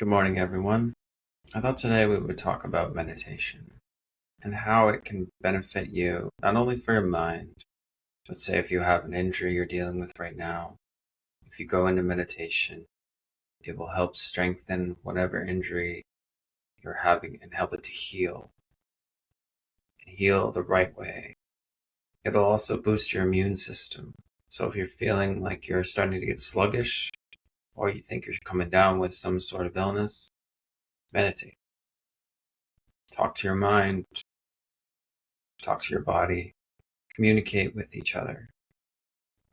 Good morning, everyone. I thought today we would talk about meditation and how it can benefit you, not only for your mind, but say if you have an injury you're dealing with right now, if you go into meditation, it will help strengthen whatever injury you're having and help it to heal and heal the right way. It'll also boost your immune system. So if you're feeling like you're starting to get sluggish or you think you're coming down with some sort of illness, meditate. Talk to your mind, talk to your body, communicate with each other.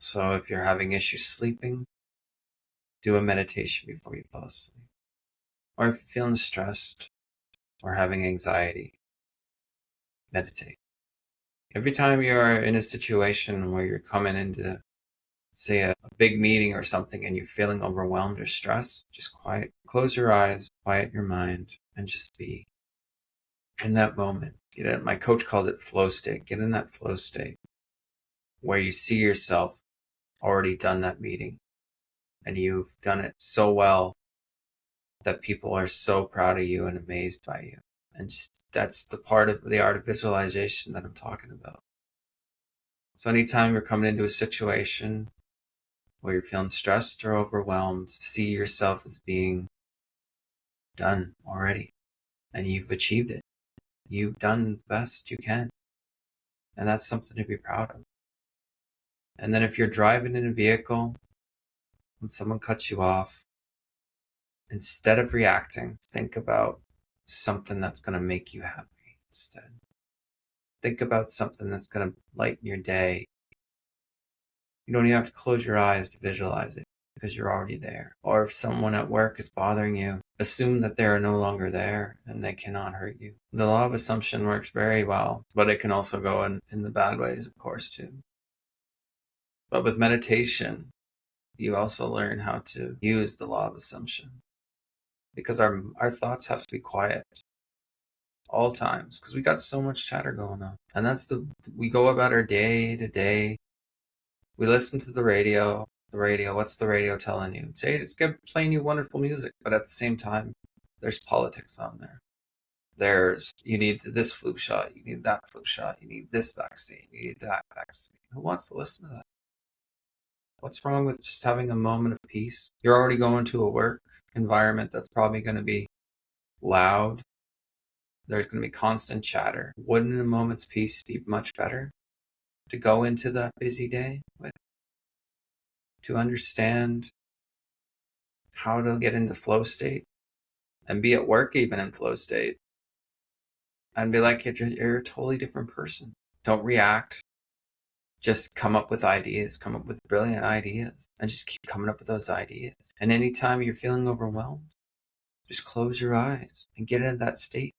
So if you're having issues sleeping, do a meditation before you fall asleep. Or if you're feeling stressed or having anxiety, meditate. Every time you're in a situation where you're coming into, say, a big meeting or something and you're feeling overwhelmed or stressed, just close your eyes, quiet your mind, and just be in that moment. My coach calls it flow state. Get in that flow state where you see yourself already done that meeting and you've done it so well that people are so proud of you and amazed by you. And that's the part of the art of visualization that I'm talking about. So anytime you're coming into a situation where you're feeling stressed or overwhelmed, see yourself as being done already. And you've achieved it. You've done the best you can. And that's something to be proud of. And then if you're driving in a vehicle, when someone cuts you off, instead of reacting, think about something that's going to make you happy instead. Think about something that's going to lighten your day. You don't even have to close your eyes to visualize it because you're already there. Or if someone at work is bothering you, assume that they are no longer there and they cannot hurt you. The law of assumption works very well, but it can also go in the bad ways, of course, too. But with meditation, you also learn how to use the law of assumption because our thoughts have to be quiet all times because we got so much chatter going on. And we go about our day to day. We listen to the radio. What's the radio telling you? Say it's playing you wonderful music, but at the same time, there's politics on there. You need this flu shot, you need that flu shot, you need this vaccine, you need that vaccine. Who wants to listen to that? What's wrong with just having a moment of peace? You're already going to a work environment that's probably going to be loud. There's going to be constant chatter. Wouldn't a moment's peace be much better to go into that busy day with? To understand how to get into flow state and be at work even in flow state and be like, you're a totally different person. Don't react. Just come up with ideas, come up with brilliant ideas and just keep coming up with those ideas. And anytime you're feeling overwhelmed, just close your eyes and get into that state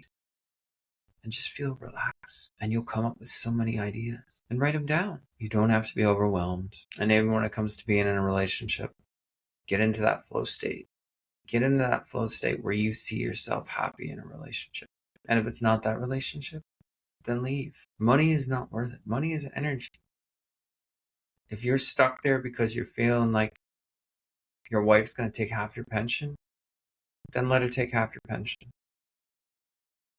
and just feel relaxed. And you'll come up with so many ideas and write them down. You don't have to be overwhelmed. And even when it comes to being in a relationship, get into that flow state. Get into that flow state where you see yourself happy in a relationship. And if it's not that relationship, then leave. Money is not worth it. Money is energy. If you're stuck there because you're feeling like your wife's going to take half your pension, then let her take half your pension.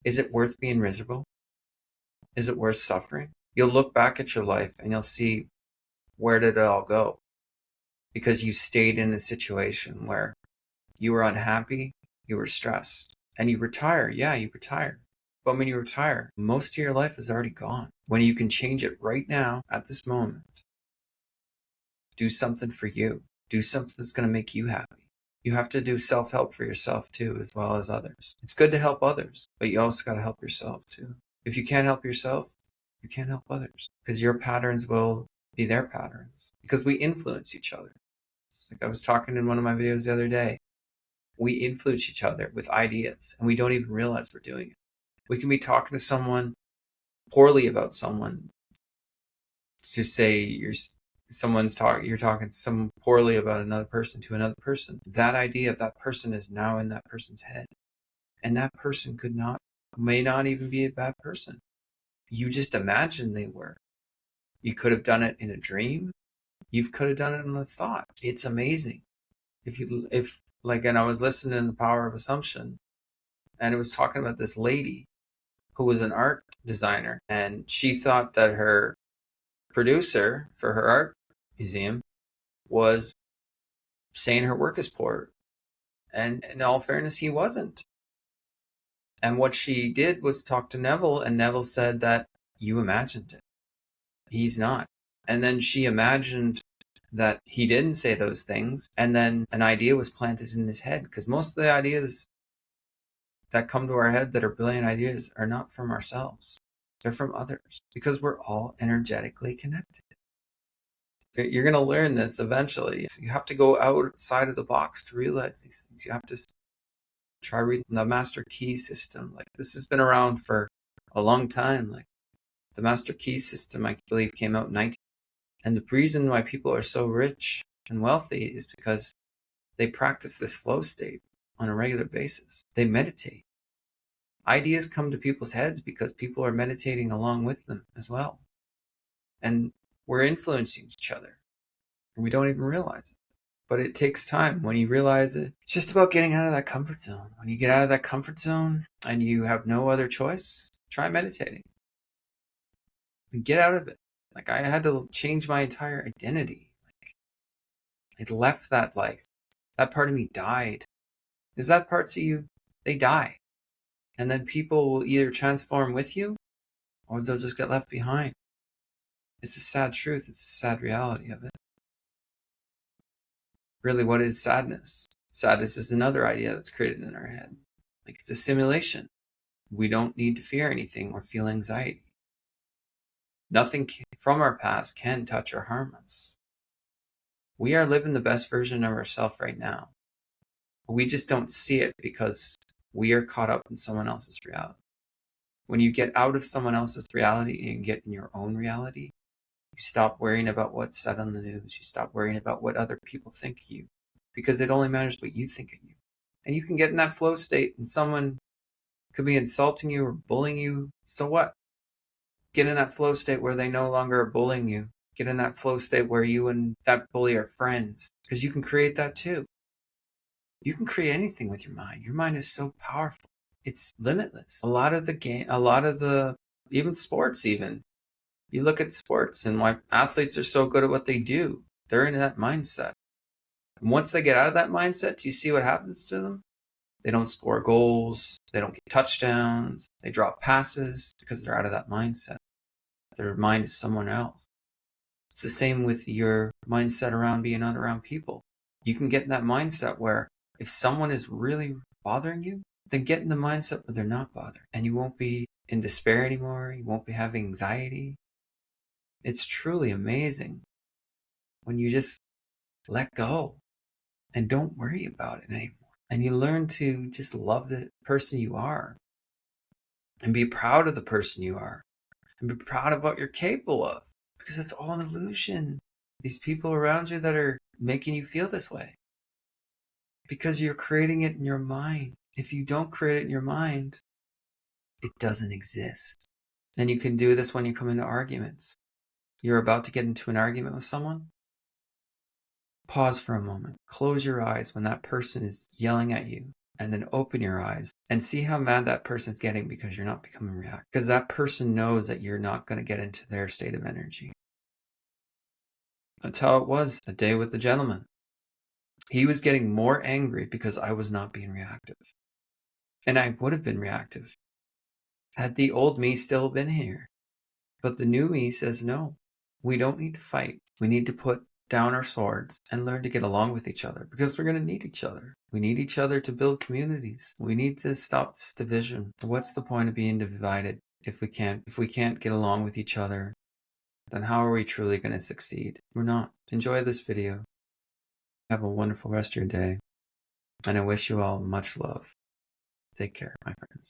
Is it worth being miserable? Is it worth suffering? You'll look back at your life and you'll see where did it all go? Because you stayed in a situation where you were unhappy, you were stressed, and you retire. Yeah, you retire. But when you retire, most of your life is already gone. When you can change it right now, at this moment, do something for you. Do something that's going to make you happy. You have to do self-help for yourself too, as well as others. It's good to help others, but you also got to help yourself too. If you can't help yourself, you can't help others because your patterns will be their patterns because we influence each other. It's like I was talking in one of my videos the other day. We influence each other with ideas and we don't even realize we're doing it. We can be talking to someone poorly about someone to say you're talking to someone poorly about another person to another person. That idea of that person is now in that person's head. And that person may not even be a bad person. You just imagine they were. You could have done it in a dream. You could have done it in a thought. It's amazing. If Like, and I was listening to The Power of Assumption, and it was talking about this lady who was an art designer, and she thought that her producer for her art museum was saying her work is poor. And in all fairness, he wasn't. And what she did was talk to Neville, and Neville said that you imagined it. He's not. And then she imagined that he didn't say those things, and then an idea was planted in his head, because most of the ideas that come to our head that are brilliant ideas are not from ourselves. They're from others, because we're all energetically connected. So you're going to learn this eventually. So you have to go outside of the box to realize these things. You have to try reading the Master Key system. Like, this has been around for a long time. Like, the Master Key system, I believe, came out in 19. And the reason why people are so rich and wealthy is because they practice this flow state on a regular basis. They meditate. Ideas come to people's heads because people are meditating along with them as well. And we're influencing each other. And we don't even realize it. But it takes time. When you realize it, it's just about getting out of that comfort zone. When you get out of that comfort zone and you have no other choice, try meditating. And get out of it. Like, I had to change my entire identity. Like, I left that life. That part of me died. Because that parts of you, they die. And then people will either transform with you or they'll just get left behind. It's a sad truth. It's a sad reality of it. Really, what is sadness? Sadness is another idea that's created in our head. Like, it's a simulation. We don't need to fear anything or feel anxiety. Nothing from our past can touch or harm us. We are living the best version of ourselves right now. We just don't see it because we are caught up in someone else's reality. When you get out of someone else's reality and get in your own reality, you stop worrying about what's said on the news. You stop worrying about what other people think of you, because it only matters what you think of you. And you can get in that flow state and someone could be insulting you or bullying you. So what? Get in that flow state where they no longer are bullying you. Get in that flow state where you and that bully are friends, because you can create that too. You can create anything with your mind. Your mind is so powerful. It's limitless. Even sports even. You look at sports and why athletes are so good at what they do. They're in that mindset. And once they get out of that mindset, do you see what happens to them? They don't score goals. They don't get touchdowns. They drop passes because they're out of that mindset. Their mind is someone else. It's the same with your mindset around being not around people. You can get in that mindset where if someone is really bothering you, then get in the mindset where they're not bothered. And you won't be in despair anymore. You won't be having anxiety. It's truly amazing when you just let go and don't worry about it anymore. And you learn to just love the person you are and be proud of the person you are and be proud of what you're capable of, because it's all an illusion. These people around you that are making you feel this way, because you're creating it in your mind. If you don't create it in your mind, it doesn't exist. And you can do this when you come into arguments. You're about to get into an argument with someone. Pause for a moment. Close your eyes when that person is yelling at you, and then open your eyes and see how mad that person's getting because you're not becoming reactive. Because that person knows that you're not going to get into their state of energy. That's how it was a day with the gentleman. He was getting more angry because I was not being reactive. And I would have been reactive had the old me still been here. But the new me says, no, we don't need to fight. We need to put down our swords and learn to get along with each other, because we're going to need each other. We need each other to build communities. We need to stop this division. What's the point of being divided if we can't get along with each other? Then how are we truly going to succeed? We're not. Enjoy this video. Have a wonderful rest of your day. And I wish you all much love. Take care, my friends.